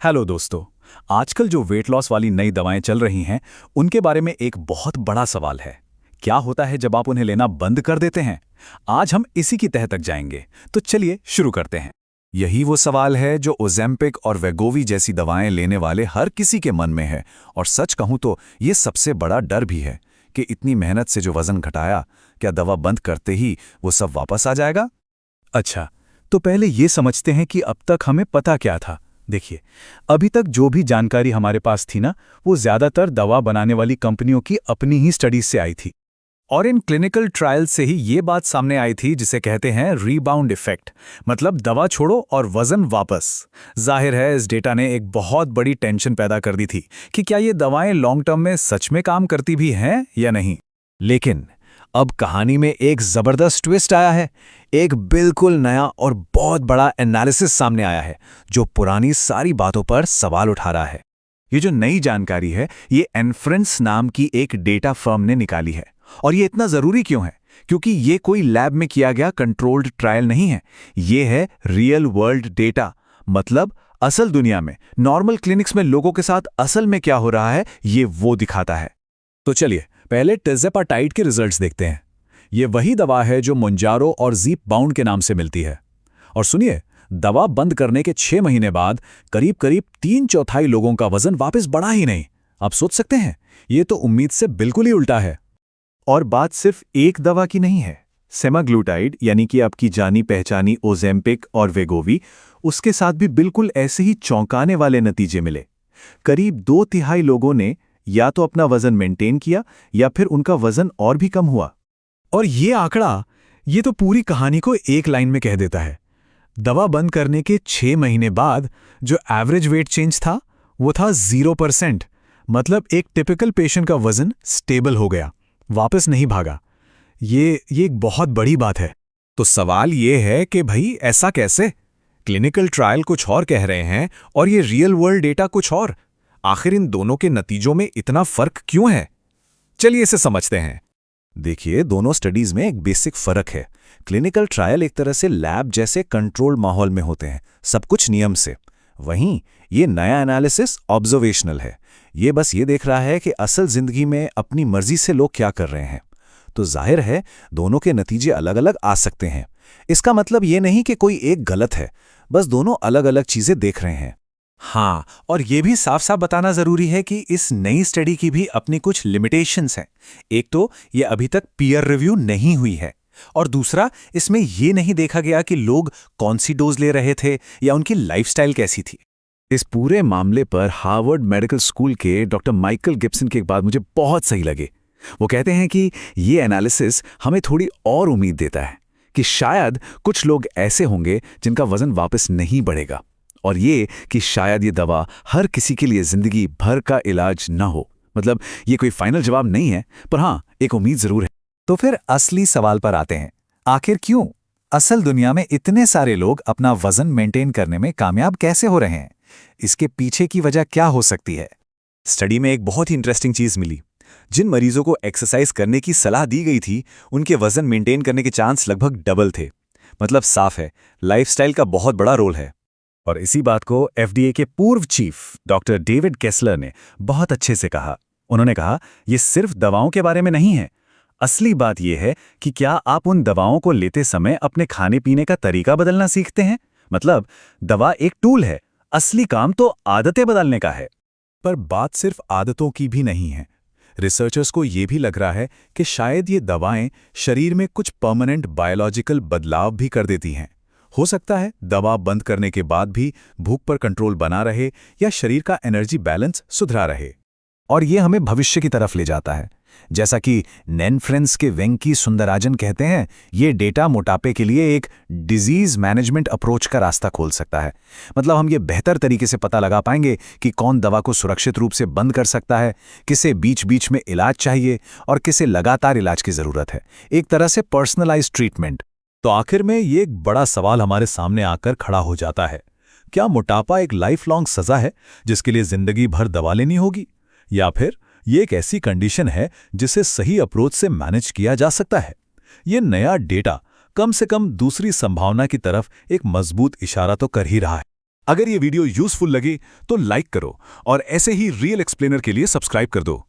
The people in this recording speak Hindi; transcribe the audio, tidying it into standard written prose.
हेलो दोस्तों। आजकल जो वेट लॉस वाली नई दवाएं चल रही हैं, उनके बारे में एक बहुत बड़ा सवाल है। क्या होता है जब आप उन्हें लेना बंद कर देते हैं? आज हम इसी की तह तक जाएंगे, तो चलिए शुरू करते हैं। यही वो सवाल है जो ओज़ेम्पिक और वेगोवी जैसी दवाएं लेने वाले हर किसी के मन में है, और सच कहूं तो ये सबसे बड़ा डर भी है कि इतनी मेहनत से जो वजन घटाया, क्या दवा बंद करते ही वो सब वापस आ जाएगा? अच्छा, तो पहले ये समझते हैं कि अब तक हमें पता क्या था। देखिए, अभी तक जो भी जानकारी हमारे पास थी ना, वो ज़्यादातर दवा बनाने वाली कंपनियों की अपनी ही स्टडीज से आई थी। और इन क्लिनिकल ट्रायल से ही ये बात सामने आई थी जिसे कहते हैं रीबाउंड इफेक्ट, मतलब दवा छोड़ो और वजन वापस। जाहिर है इस डेटा ने एक बहुत बड़ी टेंशन पैदा कर दी थी कि क्या ये दवाएं लॉन्ग टर्म में सच में काम करती भी हैं या नहीं। लेकिन अब कहानी में एक जबरदस्त ट्विस्ट आया है। एक बिल्कुल नया और बहुत बड़ा एनालिसिस सामने आया है जो पुरानी सारी बातों पर सवाल उठा रहा है। ये जो नई जानकारी है, ये इन्फ्रेंस नाम की एक डेटा फर्म ने निकाली है। और ये इतना जरूरी क्यों है? क्योंकि ये कोई लैब में किया गया कंट्रोल्ड ट्रायल नहीं है। ये है रियल वर्ल्ड डेटा, मतलब असल दुनिया में, नॉर्मल क्लिनिक्स में लोगों के साथ असल में क्या हो रहा है, ये वो दिखाता है। तो चलिए पहले टिज़ेपाटाइड के रिजल्ट्स देखते हैं। ये वही दवा है जो मोंजारो और ज़ीप-बाउंड के नाम से मिलती है। और सुनिए, दवा बंद करने के 6 महीने बाद करीब करीब 3/4 लोगों का वजन वापस बढ़ा ही नहीं। आप सोच सकते हैं, ये तो उम्मीद से बिल्कुल ही उल्टा है। और बात सिर्फ एक दवा की नहीं है। सेमाग्लूटाइड यानी कि आपकी जानी पहचानी ओज़ेम्पिक और वेगोवी, उसके साथ भी बिल्कुल ऐसे ही चौंकाने वाले नतीजे मिले। करीब 2/3 लोगों ने या तो अपना वजन मेंटेन किया या फिर उनका वजन और भी कम हुआ। और ये आंकड़ा, ये तो पूरी कहानी को एक लाइन में कह देता है। दवा बंद करने के 6 महीने बाद जो एवरेज वेट चेंज था, वो था 0%। मतलब एक टिपिकल पेशेंट का वजन स्टेबल हो गया, वापस नहीं भागा। ये एक बहुत बड़ी बात है। तो सवाल ये है कि भाई ऐसा कैसे? क्लिनिकल ट्रायल कुछ और कह रहे हैं और ये रियल वर्ल्ड डेटा कुछ और। आखिर इन दोनों के नतीजों में इतना फर्क क्यों है? चलिए इसे समझते हैं। देखिए, दोनों स्टडीज में एक बेसिक फर्क है। क्लिनिकल ट्रायल एक तरह से लैब जैसे कंट्रोल्ड माहौल में होते हैं, सब कुछ नियम से। वहीं ये नया एनालिसिस ऑब्जर्वेशनल है। ये बस ये देख रहा है कि असल जिंदगी में अपनी मर्जी से लोग क्या कर रहे हैं। तो जाहिर है दोनों के नतीजे अलग अलग आ सकते हैं। इसका मतलब ये नहीं कि कोई एक गलत है, बस दोनों अलग अलग चीजें देख रहे हैं। हाँ, और ये भी साफ साफ बताना जरूरी है कि इस नई स्टडी की भी अपनी कुछ लिमिटेशंस हैं। एक तो ये अभी तक पीयर रिव्यू नहीं हुई है, और दूसरा इसमें ये नहीं देखा गया कि लोग कौन सी डोज ले रहे थे या उनकी लाइफस्टाइल कैसी थी। इस पूरे मामले पर हार्वर्ड मेडिकल स्कूल के डॉक्टर माइकल गिब्सन की एक बात मुझे बहुत सही लगी। वो कहते हैं कि ये एनालिसिस हमें थोड़ी और उम्मीद देता है कि शायद कुछ लोग ऐसे होंगे जिनका वजन वापस नहीं बढ़ेगा, और ये कि शायद ये दवा हर किसी के लिए जिंदगी भर का इलाज न हो। मतलब ये कोई फाइनल जवाब नहीं है, पर हाँ, एक उम्मीद जरूर है। तो फिर असली सवाल पर आते हैं। आखिर क्यों असल दुनिया में इतने सारे लोग अपना वजन मेंटेन करने में कामयाब कैसे हो रहे हैं? इसके पीछे की वजह क्या हो सकती है? स्टडी में एक बहुत ही इंटरेस्टिंग चीज मिली। जिन मरीजों को एक्सरसाइज करने की सलाह दी गई थी, उनके वजन मेंटेन करने के चांस लगभग डबल थे। मतलब साफ है, लाइफस्टाइल का बहुत बड़ा रोल है। और इसी बात को FDA के पूर्व चीफ डॉक्टर डेविड केसलर ने बहुत अच्छे से कहा। उन्होंने कहा, ये सिर्फ दवाओं के बारे में नहीं है। असली बात यह है कि क्या आप उन दवाओं को लेते समय अपने खाने पीने का तरीका बदलना सीखते हैं। मतलब दवा एक टूल है, असली काम तो आदतें बदलने का है। पर बात सिर्फ आदतों की भी नहीं है। रिसर्चर्स को यह भी लग रहा है कि शायद ये दवाएं शरीर में कुछ परमानेंट बायोलॉजिकल बदलाव भी कर देती हैं। हो सकता है दवा बंद करने के बाद भी भूख पर कंट्रोल बना रहे या शरीर का एनर्जी बैलेंस सुधरा रहे। और ये हमें भविष्य की तरफ ले जाता है। जैसा कि नेनफ्रेंस के वेंकी सुंदराजन कहते हैं, ये डेटा मोटापे के लिए एक डिजीज मैनेजमेंट अप्रोच का रास्ता खोल सकता है। मतलब हम ये बेहतर तरीके से पता लगा पाएंगे कि कौन दवा को सुरक्षित रूप से बंद कर सकता है, किसे बीच बीच में इलाज चाहिए और किसे लगातार इलाज की जरूरत है। एक तरह से पर्सनलाइज्ड ट्रीटमेंट। तो आखिर में ये एक बड़ा सवाल हमारे सामने आकर खड़ा हो जाता है। क्या मोटापा एक लाइफ लॉन्ग सजा है जिसके लिए जिंदगी भर दवा लेनी होगी, या फिर ये एक ऐसी कंडीशन है जिसे सही अप्रोच से मैनेज किया जा सकता है? ये नया डेटा कम से कम दूसरी संभावना की तरफ एक मजबूत इशारा तो कर ही रहा है। अगर ये वीडियो यूजफुल लगे तो लाइक करो और ऐसे ही रियल एक्सप्लेनर के लिए सब्सक्राइब कर दो।